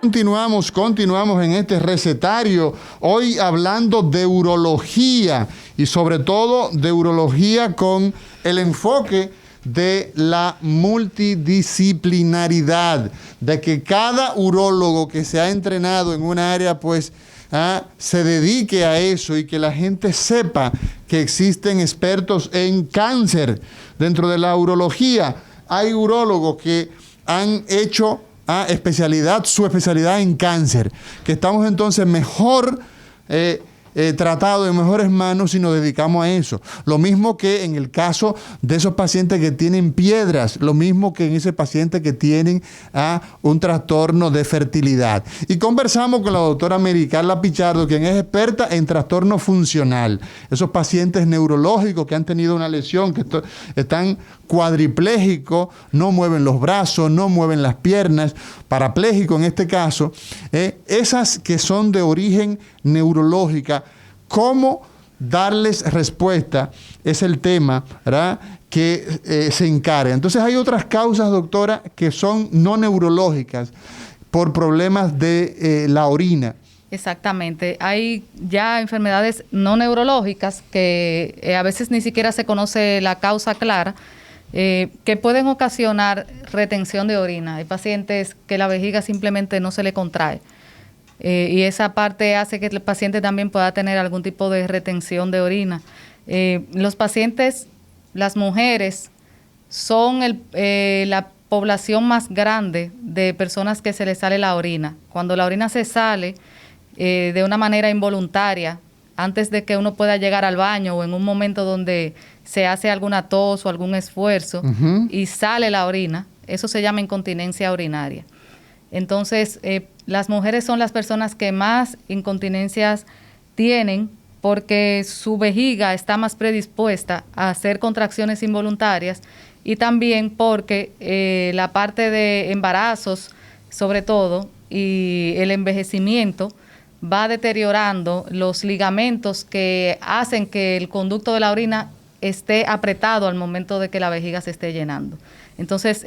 Continuamos en este recetario, hoy hablando de urología y sobre todo de urología con el enfoque de la multidisciplinaridad, de que cada urólogo que se ha entrenado en una área pues se dedique a eso y que la gente sepa que existen expertos en cáncer. Dentro de la urología hay urólogos que han hecho su especialidad en cáncer, que estamos entonces mejor tratados, en mejores manos si nos dedicamos a eso. Lo mismo que en el caso de esos pacientes que tienen piedras, lo mismo que en ese paciente que tienen un trastorno de fertilidad. Y conversamos con la doctora Mary Carla Pichardo, quien es experta en trastorno funcional. Esos pacientes neurológicos que han tenido una lesión, que están cuadriplégicos, no mueven los brazos, no mueven las piernas, parapléjicos en este caso, esas que son de origen neurológica, ¿cómo darles respuesta? Es el tema, ¿verdad?, que se encarga. Entonces hay otras causas, doctora, que son no neurológicas por problemas de la orina. Exactamente. Hay ya enfermedades no neurológicas que a veces ni siquiera se conoce la causa clara, que pueden ocasionar retención de orina. Hay pacientes que la vejiga simplemente no se le contrae. Y esa parte hace que el paciente también pueda tener algún tipo de retención de orina. Los pacientes, las mujeres, son la población más grande de personas que se les sale la orina. Cuando la orina se sale de una manera involuntaria, antes de que uno pueda llegar al baño o en un momento donde se hace alguna tos o algún esfuerzo y sale la orina, eso se llama incontinencia urinaria. Entonces, las mujeres son las personas que más incontinencias tienen porque su vejiga está más predispuesta a hacer contracciones involuntarias y también porque la parte de embarazos, sobre todo, y el envejecimiento va deteriorando los ligamentos que hacen que el conducto de la orina esté apretado al momento de que la vejiga se esté llenando. Entonces,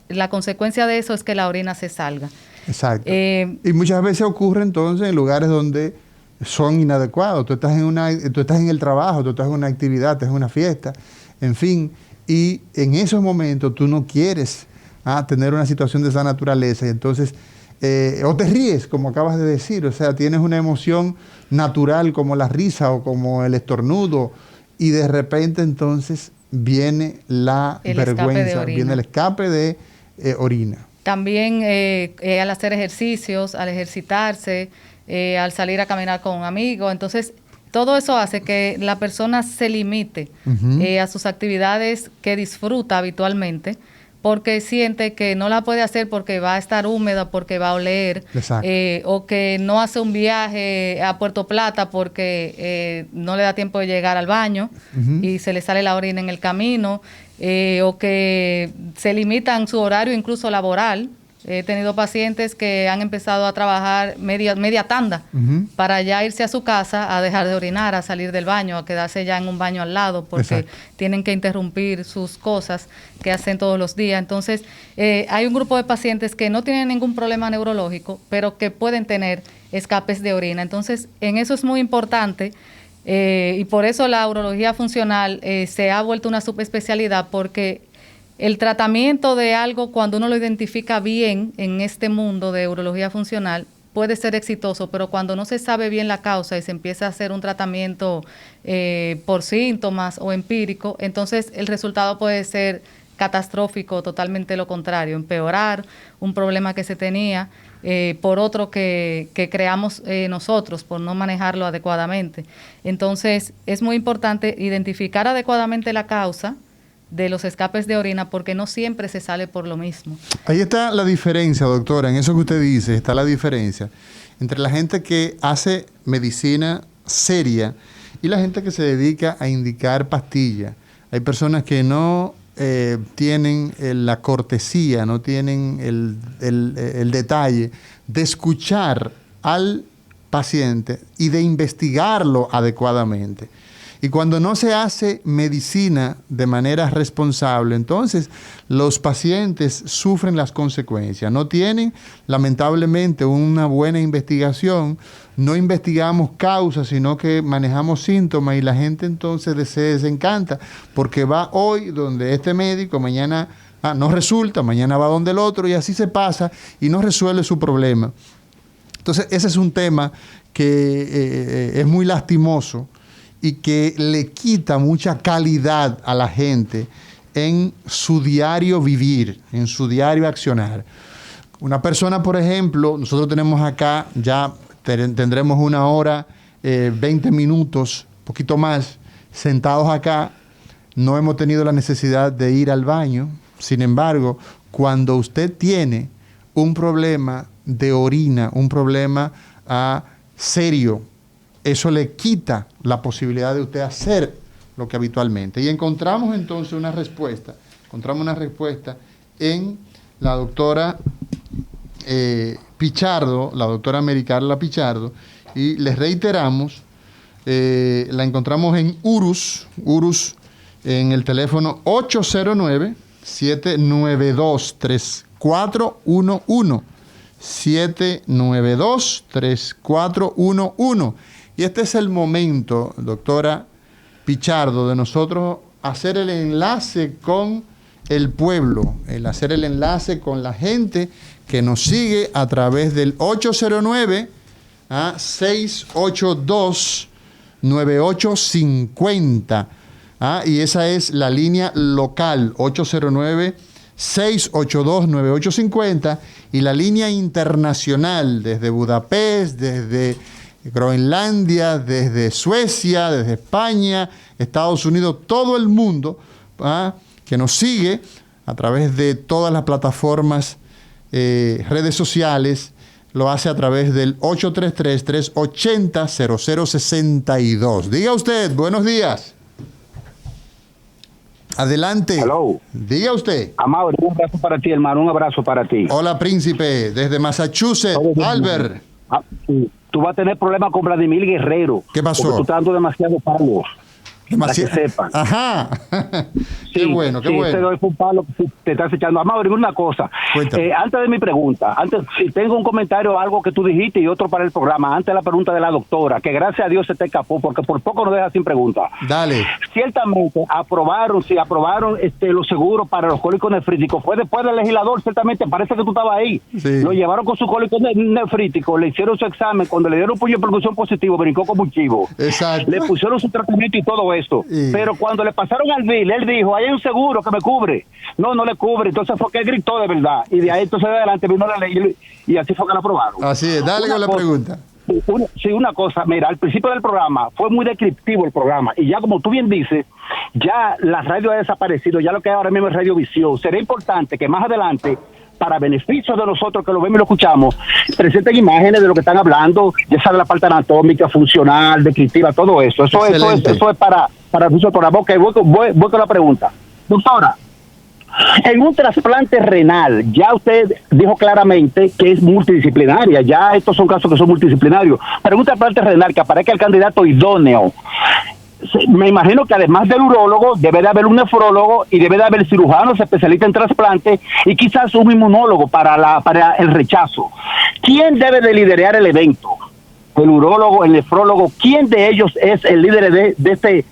la consecuencia de eso es que la orina se salga. Exacto. Y muchas veces ocurre entonces en lugares donde son inadecuados. Tú estás en el trabajo, tú estás en una actividad, estás en una fiesta, en fin, y en esos momentos tú no quieres tener una situación de esa naturaleza, y entonces o te ríes, como acabas de decir, o sea, tienes una emoción natural como la risa o como el estornudo, y de repente entonces viene la vergüenza, viene el escape de orina. También al hacer ejercicios, al ejercitarse, al salir a caminar con un amigo. Entonces, todo eso hace que la persona se limite a sus actividades que disfruta habitualmente, porque siente que no la puede hacer porque va a estar húmeda, porque va a oler, o que no hace un viaje a Puerto Plata porque no le da tiempo de llegar al baño y se le sale la orina en el camino, o que se limitan su horario incluso laboral. He tenido pacientes que han empezado a trabajar media tanda para ya irse a su casa a dejar de orinar, a salir del baño, a quedarse ya en un baño al lado porque tienen que interrumpir sus cosas que hacen todos los días. Entonces, hay un grupo de pacientes que no tienen ningún problema neurológico, pero que pueden tener escapes de orina. Entonces, en eso es muy importante y por eso la urología funcional se ha vuelto una subespecialidad, porque el tratamiento de algo, cuando uno lo identifica bien en este mundo de urología funcional, puede ser exitoso, pero cuando no se sabe bien la causa y se empieza a hacer un tratamiento por síntomas o empírico, entonces el resultado puede ser catastrófico, totalmente lo contrario, empeorar un problema que se tenía por otro que creamos nosotros, por no manejarlo adecuadamente. Entonces, es muy importante identificar adecuadamente la causa de los escapes de orina, porque no siempre se sale por lo mismo. Ahí está la diferencia, doctora, en eso que usted dice, está la diferencia entre la gente que hace medicina seria y la gente que se dedica a indicar pastillas. Hay personas que no tienen la cortesía, no tienen el detalle de escuchar al paciente y de investigarlo adecuadamente. Y cuando no se hace medicina de manera responsable, entonces los pacientes sufren las consecuencias. No tienen, lamentablemente, una buena investigación. No investigamos causas, sino que manejamos síntomas y la gente entonces se desencanta porque va hoy donde este médico, mañana no resulta, mañana va donde el otro y así se pasa y no resuelve su problema. Entonces ese es un tema que es muy lastimoso y que le quita mucha calidad a la gente en su diario vivir, en su diario accionar. Una persona, por ejemplo, nosotros tenemos acá ya tendremos 1 hora, 20 minutos, poquito más, sentados acá. No hemos tenido la necesidad de ir al baño. Sin embargo, cuando usted tiene un problema de orina, un problema serio, eso le quita la posibilidad de usted hacer lo que habitualmente. Y encontramos entonces una respuesta. Encontramos una respuesta en la doctora Pichardo, la doctora Mericarla Pichardo, y les reiteramos, la encontramos en Urus en el teléfono 809-792-3411, 792-3411. Y este es el momento, doctora Pichardo, de nosotros hacer el enlace con el pueblo, el hacer el enlace con la gente que nos sigue a través del 809-682-9850. Y esa es la línea local, 809-682-9850, y la línea internacional desde Budapest, desde Groenlandia, desde Suecia, desde España, Estados Unidos, todo el mundo que nos sigue a través de todas las plataformas, redes sociales, lo hace a través del 833-380-0062. Diga usted, buenos días. Adelante. Hello. Diga usted. Amado, un abrazo para ti, hermano, un abrazo para ti. Hola, príncipe, desde Massachusetts, Albert. Sí. Tú vas a tener problemas con Vladimir Guerrero. ¿Qué pasó? Porque tú estás dando demasiados palos. Para que sepan. Ajá. Sí, qué bueno. Este es un palo que te estás echando. Amado, dime una cosa. Antes de mi pregunta, si tengo un comentario, algo que tú dijiste y otro para el programa, antes de la pregunta de la doctora, que gracias a Dios se te escapó, porque por poco nos deja sin pregunta. Dale. Ciertamente aprobaron los seguros para los cólicos nefríticos. Fue después del legislador, ciertamente, parece que tú estabas ahí. Sí. Lo llevaron con su cólico nefrítico, le hicieron su examen, cuando le dieron puño de percusión positivo, brincó como un chivo. Exacto. Le pusieron su tratamiento y todo esto. Sí. Pero cuando le pasaron al bill, él dijo, hay un seguro que me cubre. No le cubre. Entonces fue que él gritó de verdad. Y de ahí entonces de adelante vino la ley y así fue que la aprobaron. Así es, dale con la pregunta. Una cosa, mira, al principio del programa fue muy descriptivo el programa y ya como tú bien dices, ya la radio ha desaparecido, ya lo que hay ahora mismo es radiovisión. Será importante que más adelante, para beneficio de nosotros que lo vemos y lo escuchamos, presenten imágenes de lo que están hablando, ya sabe la parte anatómica, funcional, descriptiva, todo eso. Eso es para el programa. Ok, voy con la pregunta. Doctora, en un trasplante renal, ya usted dijo claramente que es multidisciplinaria, ya estos son casos que son multidisciplinarios, pero en un trasplante renal que aparezca el candidato idóneo, me imagino que además del urólogo debe de haber un nefrólogo y debe de haber cirujanos especialistas en trasplante y quizás un inmunólogo para el rechazo. ¿Quién debe de liderar el evento? ¿El urólogo, el nefrólogo? ¿Quién de ellos es el líder de este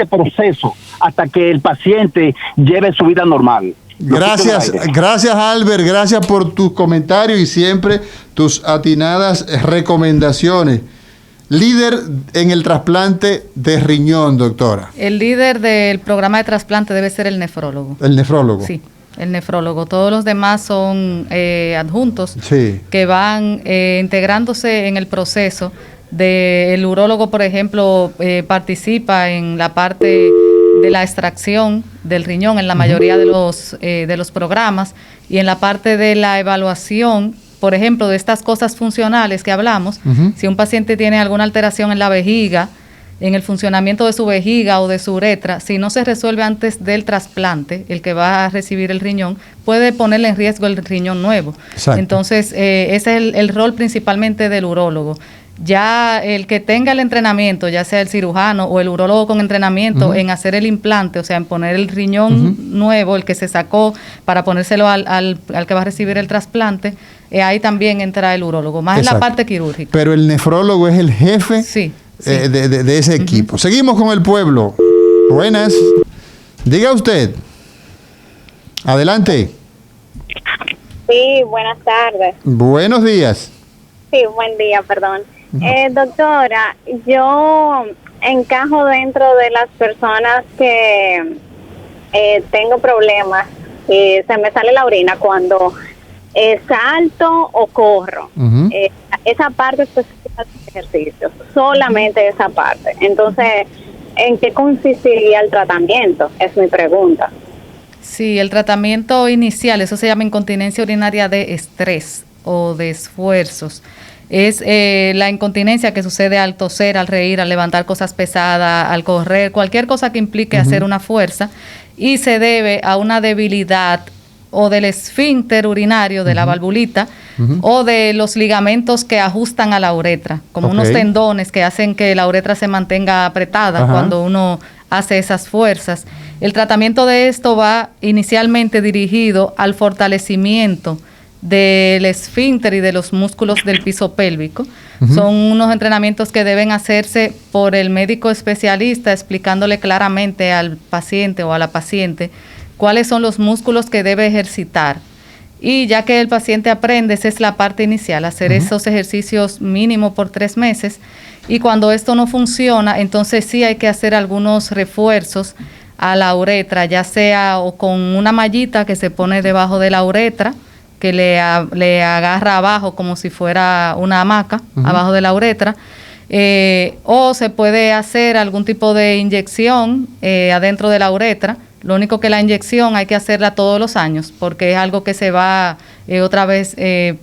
proceso hasta que el paciente lleve su vida normal? Gracias Albert, gracias por tus comentarios y siempre tus atinadas recomendaciones. Líder en el trasplante de riñón, doctora. El líder del programa de trasplante debe ser el nefrólogo. ¿El nefrólogo? Sí, el nefrólogo. Todos los demás son adjuntos, sí, que van integrándose en el proceso. El urólogo, por ejemplo, participa en la parte de la extracción del riñón en la mayoría de los programas, y en la parte de la evaluación, por ejemplo, de estas cosas funcionales que hablamos. Si un paciente tiene alguna alteración en la vejiga, en el funcionamiento de su vejiga o de su uretra, si no se resuelve antes del trasplante, el que va a recibir el riñón puede ponerle en riesgo el riñón nuevo. Exacto. Entonces, ese es el rol principalmente del urólogo. Ya el que tenga el entrenamiento, ya sea el cirujano o el urólogo con entrenamiento en hacer el implante, o sea, en poner el riñón nuevo, el que se sacó, para ponérselo al que va a recibir el trasplante, ahí también entra el urólogo, más en la parte quirúrgica. Pero el nefrólogo es el jefe de ese equipo. Seguimos con el pueblo. Buenas. Diga usted. Adelante. Sí, buenas tardes. Buenos días. Sí, buen día, perdón. Doctora, yo encajo dentro de las personas que tengo problemas y se me sale la orina cuando salto o corro. Esa parte específica de ejercicio, solamente esa parte. Entonces, ¿en qué consistiría el tratamiento? Es mi pregunta. Sí, el tratamiento inicial, eso se llama incontinencia urinaria de estrés o de esfuerzos. Es la incontinencia que sucede al toser, al reír, al levantar cosas pesadas, al correr, cualquier cosa que implique hacer una fuerza, y se debe a una debilidad o del esfínter urinario, de la valvulita, o de los ligamentos que ajustan a la uretra, como unos tendones que hacen que la uretra se mantenga apretada cuando uno hace esas fuerzas. El tratamiento de esto va inicialmente dirigido al fortalecimiento del esfínter y de los músculos del piso pélvico. Son unos entrenamientos que deben hacerse por el médico especialista, explicándole claramente al paciente o a la paciente cuáles son los músculos que debe ejercitar. Y ya que el paciente aprende, esa es la parte inicial, hacer esos ejercicios mínimo por 3 meses. Y cuando esto no funciona, entonces sí hay que hacer algunos refuerzos a la uretra, ya sea o con una mallita que se pone debajo de la uretra, que le agarra abajo como si fuera una hamaca, abajo de la uretra, o se puede hacer algún tipo de inyección adentro de la uretra. Lo único que la inyección hay que hacerla todos los años, porque es algo que se va otra vez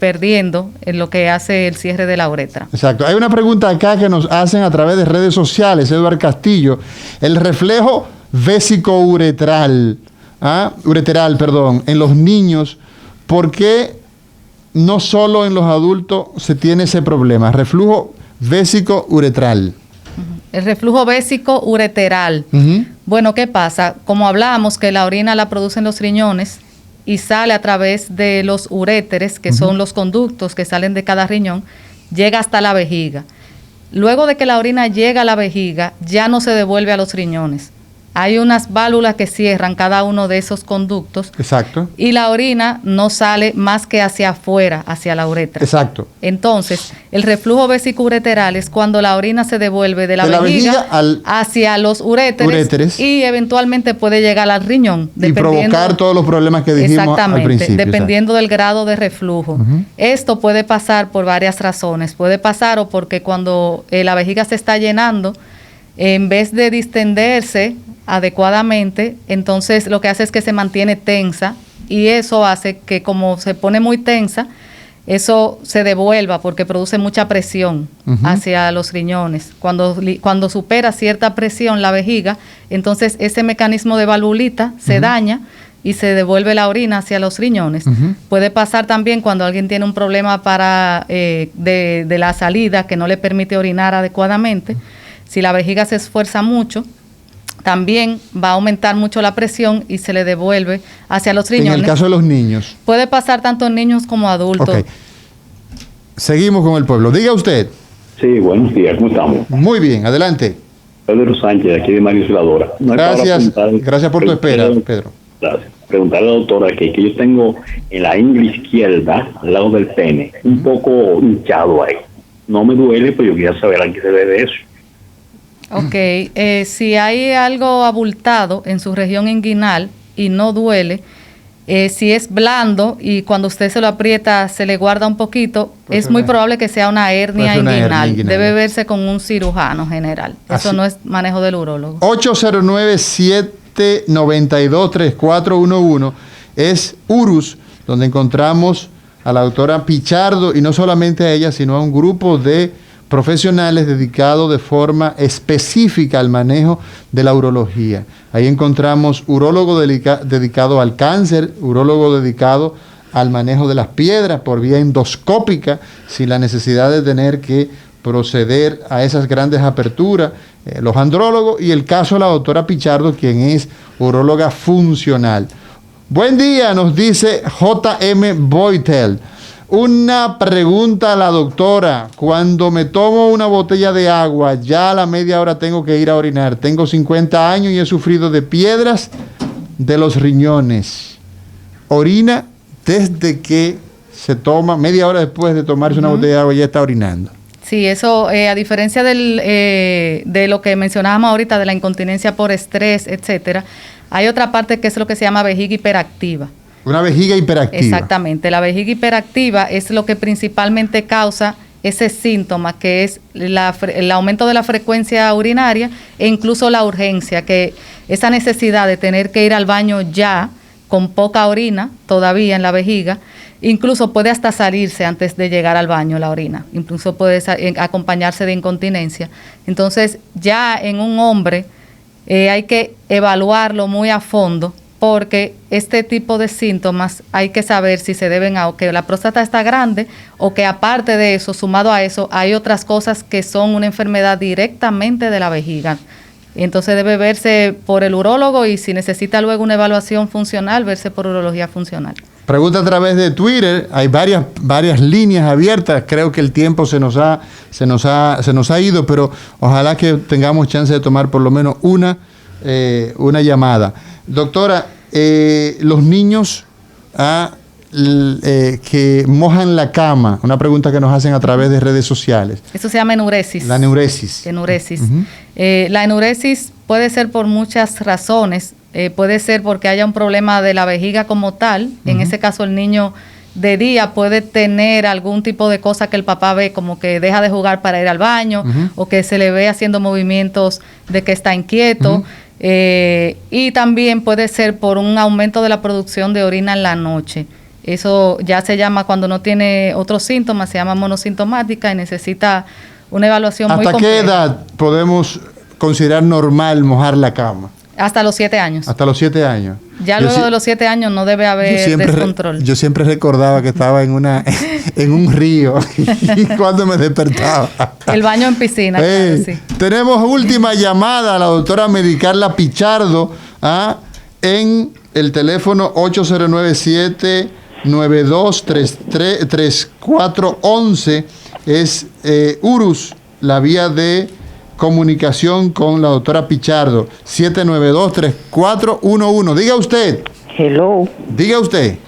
perdiendo en lo que hace el cierre de la uretra. Exacto. Hay una pregunta acá que nos hacen a través de redes sociales, Eduardo Castillo. El reflejo vesicouretral, en los niños, ¿por qué no solo en los adultos se tiene ese problema? Reflujo vesicouretral. El reflujo vésico ureteral. Bueno, ¿qué pasa? Como hablamos que la orina la producen los riñones y sale a través de los uréteres, que son los conductos que salen de cada riñón, llega hasta la vejiga. Luego de que la orina llega a la vejiga, ya no se devuelve a los riñones. Hay unas válvulas que cierran cada uno de esos conductos. Exacto. Y la orina no sale más que hacia afuera, hacia la uretra. Exacto. Entonces, el reflujo vesicoureteral es cuando la orina se devuelve de la vejiga hacia los uréteres y eventualmente puede llegar al riñón. Y provocar todos los problemas que dijimos al principio. Dependiendo del grado de reflujo. Esto puede pasar por varias razones. Puede pasar o porque cuando la vejiga se está llenando, en vez de distenderse adecuadamente, entonces lo que hace es que se mantiene tensa, y eso hace que, como se pone muy tensa, eso se devuelva porque produce mucha presión hacia los riñones. Cuando supera cierta presión la vejiga, entonces ese mecanismo de valvulita se daña y se devuelve la orina hacia los riñones. Puede pasar también cuando alguien tiene un problema de la salida que no le permite orinar adecuadamente. Si la vejiga se esfuerza mucho, también va a aumentar mucho la presión y se le devuelve hacia los riñones. En el caso de los niños. Puede pasar tanto en niños como adultos. Okay. Seguimos con el pueblo. Diga usted. Sí, buenos días, ¿cómo estamos? Muy bien, adelante. Pedro Sánchez, de aquí de Mario Celadora. Gracias por tu espera, Pedro. Gracias. Preguntarle a la doctora que yo tengo en la ingle izquierda, al lado del pene, un poco hinchado ahí. No me duele, pero yo quería saber a qué se debe eso. Ok, si hay algo abultado en su región inguinal y no duele, si es blando y cuando usted se lo aprieta se le guarda un poquito, pues es muy probable que sea una hernia inguinal. Debe verse con un cirujano general. Eso no es manejo del urólogo. 809-792-3411 es URUS, donde encontramos a la doctora Pichardo, y no solamente a ella, sino a un grupo de profesionales dedicados de forma específica al manejo de la urología. Ahí encontramos urólogo dedicado al cáncer, urólogo dedicado al manejo de las piedras por vía endoscópica, sin la necesidad de tener que proceder a esas grandes aperturas, los andrólogos, y el caso de la doctora Pichardo, quien es uróloga funcional. Buen día, nos dice J.M. Boitel. Una pregunta a la doctora. Cuando me tomo una botella de agua, ya a la media hora tengo que ir a orinar. Tengo 50 años y he sufrido de piedras de los riñones. Orina desde que se toma, media hora después de tomarse una botella de agua, ya está orinando. Sí, eso, a diferencia de lo que mencionábamos ahorita, de la incontinencia por estrés, etcétera, hay otra parte que es lo que se llama vejiga hiperactiva. Una vejiga hiperactiva. Exactamente. La vejiga hiperactiva es lo que principalmente causa ese síntoma, que es el aumento de la frecuencia urinaria e incluso la urgencia, que esa necesidad de tener que ir al baño ya, con poca orina todavía en la vejiga, incluso puede hasta salirse antes de llegar al baño la orina, incluso puede acompañarse de incontinencia. Entonces, ya en un hombre hay que evaluarlo muy a fondo, porque este tipo de síntomas hay que saber si se deben a que la próstata está grande o que aparte de eso, sumado a eso, hay otras cosas que son una enfermedad directamente de la vejiga. Entonces debe verse por el urólogo y si necesita luego una evaluación funcional, verse por urología funcional. Pregunta a través de Twitter, hay varias líneas abiertas, creo que el tiempo se nos ha ido, pero ojalá que tengamos chance de tomar por lo menos una llamada. Doctora, los niños que mojan la cama, una pregunta que nos hacen a través de redes sociales. Eso se llama enuresis. La enuresis. Enuresis. Uh-huh. La enuresis puede ser por muchas razones. Puede ser porque haya un problema de la vejiga como tal. Uh-huh. En ese caso, el niño de día puede tener algún tipo de cosa que el papá ve, como que deja de jugar para ir al baño, uh-huh, o que se le ve haciendo movimientos de que está inquieto. Uh-huh. Y también puede ser por un aumento de la producción de orina en la noche. Eso ya se llama, cuando no tiene otros síntomas, se llama monosintomática y necesita una evaluación muy compleja. ¿Hasta qué edad podemos considerar normal mojar la cama? Hasta los 7 años. Hasta los 7 años. Ya luego de los 7 años no debe haber descontrol. Yo siempre recordaba que estaba en un río y cuando me despertaba. El baño en piscina. Claro, sí. Tenemos última llamada a la doctora Medicarla Pichardo en el teléfono 8097-923411. Es URUS, la vía de comunicación con la doctora Pichardo, 792-3411. Diga usted. Hello. Diga usted.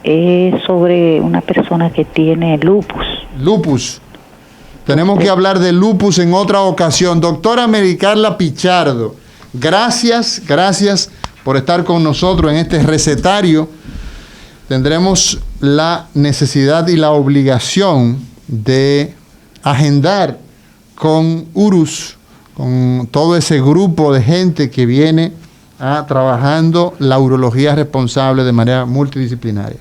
Es sobre una persona que tiene lupus. Lupus. Tenemos que hablar de lupus en otra ocasión. Doctora Medicarla Pichardo, gracias por estar con nosotros en este recetario. Tendremos la necesidad y la obligación de agendar con URUS, con todo ese grupo de gente que viene trabajando la urología responsable de manera multidisciplinaria.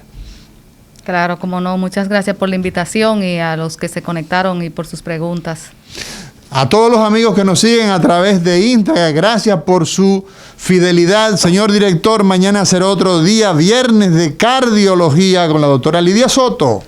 Claro, como no. Muchas gracias por la invitación y a los que se conectaron y por sus preguntas. A todos los amigos que nos siguen a través de Instagram, gracias por su fidelidad. Señor director, mañana será otro día, viernes de cardiología con la doctora Lidia Soto.